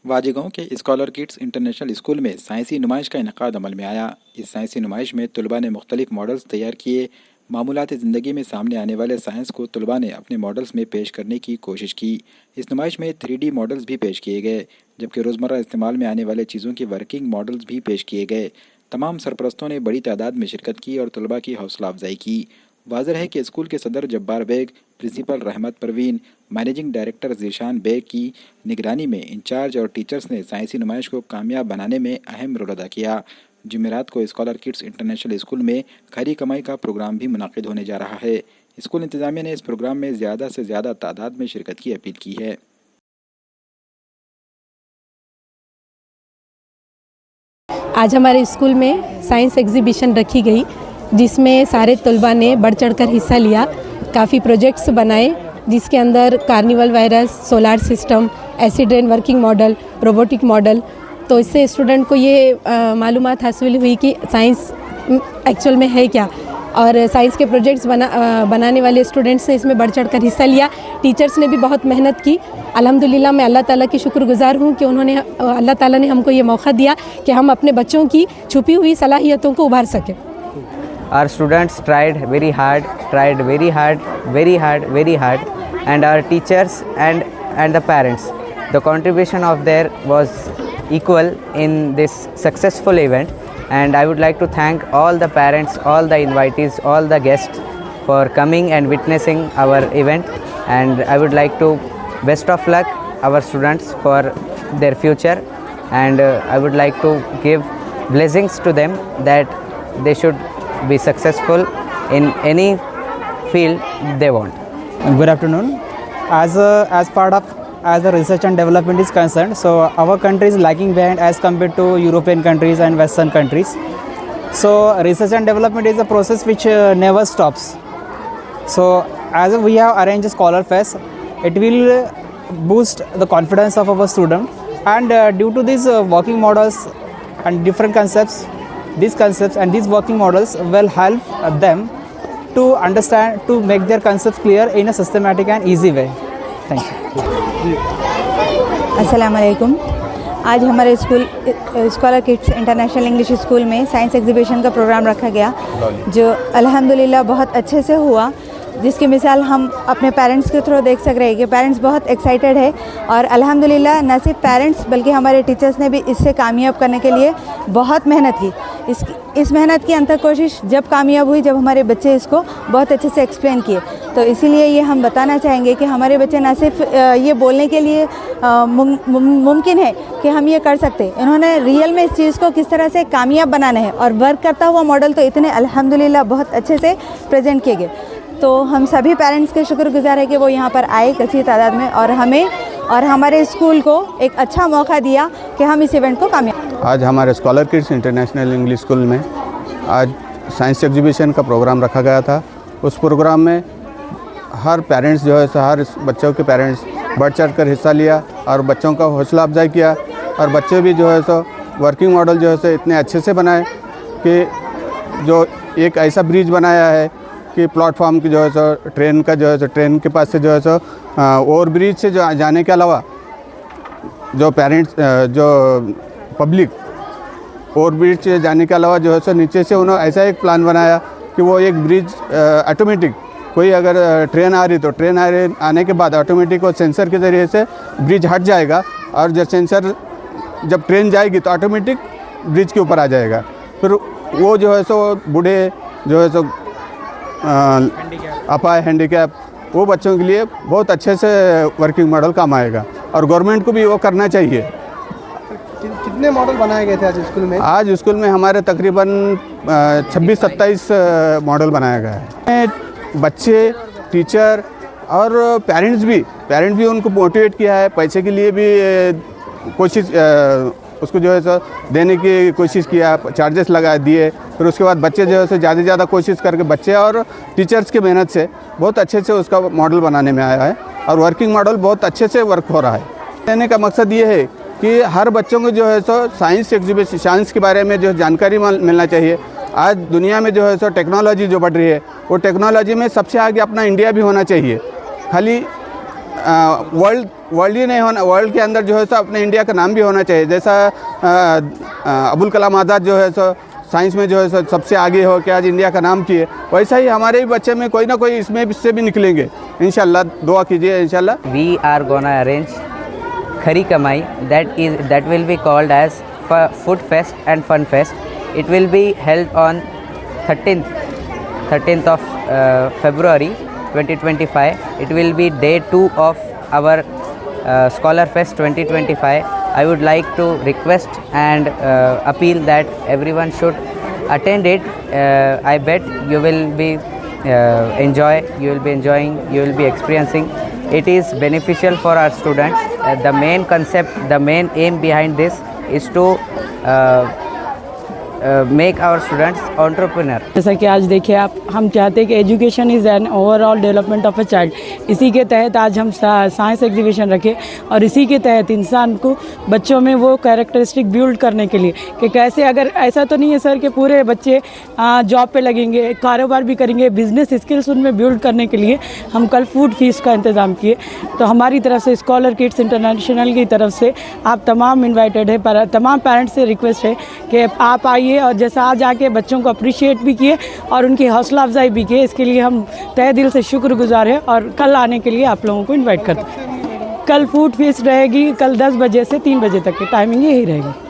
वाजेगांव के scholar kids international school में साइंसी नुमाइश का इनेकाद अमल में आया। इस साइंसी नुमाइश में तलबा ने मुख्तलिफ मॉडल्स तैयार किए। मामूलात ज़िंदगी में सामने आने वाले साइंस को तलबा ने अपने मॉडल्स में पेश करने की कोशिश की। इस नुमाइश में 3D मॉडल्स भी पेश किए गए, जबकि रोज़मर्रा इस्तेमाल में आने वाले चीज़ों की वर्किंग मॉडल्स भी पेश किए गए। तमाम सरपरस्तों ने बड़ी तादाद में शिरकत की और तलबा की हौसला अफजाई की। वाज़ेह है कि स्कूल के सदर Jabbar Baig, principal Rahmat Parveen, managing director Zeeshan Baig की निगरानी में इंचार्ज और टीचर्स ने साइंसी नुमाइश को कामयाब बनाने में अहम रोल अदा किया। जुमेरात को स्कॉलर किड्स इंटरनेशनल स्कूल में खैरी कमाई का प्रोग्राम भी मुनाकिद होने जा रहा है। स्कूल इंतज़ामिया ने इस प्रोग्राम में ज़्यादा से ज़्यादा तादाद में शिरकत की अपील की है। आज हमारे स्कूल में साइंस एग्जीबिशन रखी गई, जिसमें सारे तलबा ने बढ़ चढ़कर हिस्सा लिया। काफ़ी प्रोजेक्ट्स बनाए, जिसके अंदर carnival virus, solar system, acid rain working model, robotic model. तो इससे स्टूडेंट को ये मालूमात हासिल हुई कि साइंस एक्चुअल में है क्या, और साइंस के प्रोजेक्ट्स बनाने वाले स्टूडेंट्स ने इसमें बढ़ चढ़कर हिस्सा लिया। टीचर्स ने भी बहुत मेहनत की। अल्हम्दुलिल्लाह मैं अल्लाह ताला की शुक्रगुज़ार हूँ कि अल्लाह ताला ने हमको ये मौका दिया कि हम अपने बच्चों की छुपी हुई सलाहियतों को उभार सकें। Our students tried very hard, and our teachers and the parents, the contribution of there was equal in this successful event. And I would like to thank all the parents, all the invitees, all the guests for coming and witnessing our event. And I would like to best of luck our students for their future, and I would like to give blessings to them that they should be successful in any field they want. Good afternoon. As the research and development is concerned, so our country is lagging behind as compared to European countries and Western countries. So research and development is a process which never stops. So as we have arranged a scholar fest, it will boost the confidence of our student, and due to these working models and different concepts, these working models will help them to understand, to make their concepts clear in a systematic and easy way. Thank you. अस्सलाम वालेकुम। आज हमारे school scholar kids international English school में science exhibition का programme रखा गया, जो अल्हम्दुलिल्लाह बहुत अच्छे से हुआ, जिसकी मिसाल हम अपने पेरेंट्स के थ्रू देख सक रहे हैं कि पेरेंट्स बहुत एक्साइटेड है। और अल्हम्दुलिल्लाह न सिर्फ पेरेंट्स बल्कि हमारे टीचर्स ने भी इससे कामयाब करने के लिए बहुत मेहनत की। इस मेहनत की अंतर कोशिश जब कामयाब हुई, जब हमारे बच्चे इसको बहुत अच्छे से एक्सप्लेन किए। तो इसीलिए ये हम बताना चाहेंगे कि हमारे बच्चे न सिर्फ ये बोलने के लिए मुमकिन है कि हम ये कर सकते, इन्होंने रियल में इस चीज़ को किस तरह से कामयाब बनाना है, और वर्क करता हुआ मॉडल तो इतने अल्हम्दुलिल्लाह बहुत अच्छे से प्रेजेंट किए गए। तो हम सभी पेरेंट्स के शुक्रगुजार है कि वो यहाँ पर आए कसी तादाद में, और हमें और हमारे स्कूल को एक अच्छा मौका दिया कि हम इस इवेंट को कामयाब। आज हमारे scholar kids international English school में आज साइंस एग्जीबिशन का प्रोग्राम रखा गया था। उस प्रोग्राम में हर पेरेंट्स जो है, हर बच्चों के पेरेंट्स बढ़ चढ़ कर हिस्सा लिया और बच्चों का हौसला अफजाई किया। और बच्चे भी जो है सो वर्किंग मॉडल जो है सो इतने अच्छे से बनाए कि जो एक ऐसा ब्रिज बनाया है कि प्लेटफॉर्म की जो है सो ट्रेन का जो है सो ट्रेन के पास से जो है सो ओवर ब्रिज से जो जाने के अलावा जो पेरेंट्स जो पब्लिक ओवर ब्रिज से जाने के अलावा जो है सो नीचे से उन्होंने ऐसा एक प्लान बनाया कि वो एक ब्रिज ऑटोमेटिक, कोई अगर ट्रेन आ रही तो ट्रेन आने के बाद ऑटोमेटिक वो सेंसर के ज़रिए से ब्रिज हट जाएगा, और जब सेंसर जब ट्रेन जाएगी तो ऑटोमेटिक ब्रिज के ऊपर आ जाएगा। फिर वो जो है सो बूढ़े जो है सो अपाय हैंडीकैप वो बच्चों के लिए बहुत अच्छे से वर्किंग मॉडल काम आएगा, और गवर्नमेंट को भी वो करना चाहिए। कितने मॉडल बनाए गए थे आज स्कूल में? आज स्कूल में हमारे तकरीबन 26-27 मॉडल बनाया गया है। बच्चे, टीचर और पेरेंट्स भी उनको मोटिवेट किया है, पैसे के लिए भी कोशिश उसको जो है सो देने की कोशिश किया, चार्जेस लगा दिए। फिर उसके बाद बच्चे जो है सो ज़्यादा से ज़्यादा कोशिश करके बच्चे और टीचर्स की मेहनत से बहुत अच्छे से उसका मॉडल बनाने में आया है, और वर्किंग मॉडल बहुत अच्छे से वर्क हो रहा है। कहने का मकसद ये है कि हर बच्चों को जो है सो साइंस एग्जीबिशन, साइंस के बारे में जो जानकारी मिलना चाहिए। आज दुनिया में जो है सो टेक्नोलॉजी जो बढ़ रही है, वो टेक्नोलॉजी में सबसे आगे अपना इंडिया भी होना चाहिए। खाली वर्ल्ड ही नहीं होना, वर्ल्ड के अंदर जो है सो अपने इंडिया का नाम भी होना चाहिए। जैसा अबुल कलाम आज़ाद जो है सो साइंस में जो है सबसे आगे हो के आज इंडिया का नाम किए, वैसा ही हमारे भी बच्चे में कोई ना कोई इससे भी निकलेंगे इंशाल्लाह। दुआ कीजिए इंशाल्लाह। We are gonna arrange Khari Kamai, that will be called as Food Fest and Fun Fest. It will be held on 13th of February 2025. It will be day 2 of our Scholar Fest 2025. I would like to request and appeal that everyone should attend it. I bet you will be enjoying, you will be experiencing. It is beneficial for our students. The main concept, the main aim behind this is to make our students entrepreneur. जैसा कि आज देखिए आप, हम चाहते हैं कि education is an overall development of a child. इसी के तहत आज हम साइंस एग्जीबिशन रखे और इसी के तहत इंसान को बच्चों में वो कैरेक्टरिस्टिक बिल्ड करने के लिए कि कैसे, अगर ऐसा तो नहीं है सर कि पूरे बच्चे जॉब पे लगेंगे, कारोबार भी करेंगे, बिजनेस स्किल्स उनमें बिल्ड करने के लिए हम कल फूड फीस्ट का इंतज़ाम किए। तो हमारी तरफ से स्कॉलर किड्स इंटरनेशनल की तरफ से आप तमाम इन्वाइटेड है, पर तमाम पेरेंट्स से रिक्वेस्ट है कि आप आइए और जैसा आज आके बच्चों को अप्रिशिएट भी किए और उनकी हौसला अफजाई भी किए, इसके लिए हम तहे दिल से शुक्रगुजार हैं और कल आने के लिए आप लोगों को इनवाइट करते हैं। कल फूड फीस्ट रहेगी, कल 10 बजे से 3 बजे तक की टाइमिंग यही रहेगी।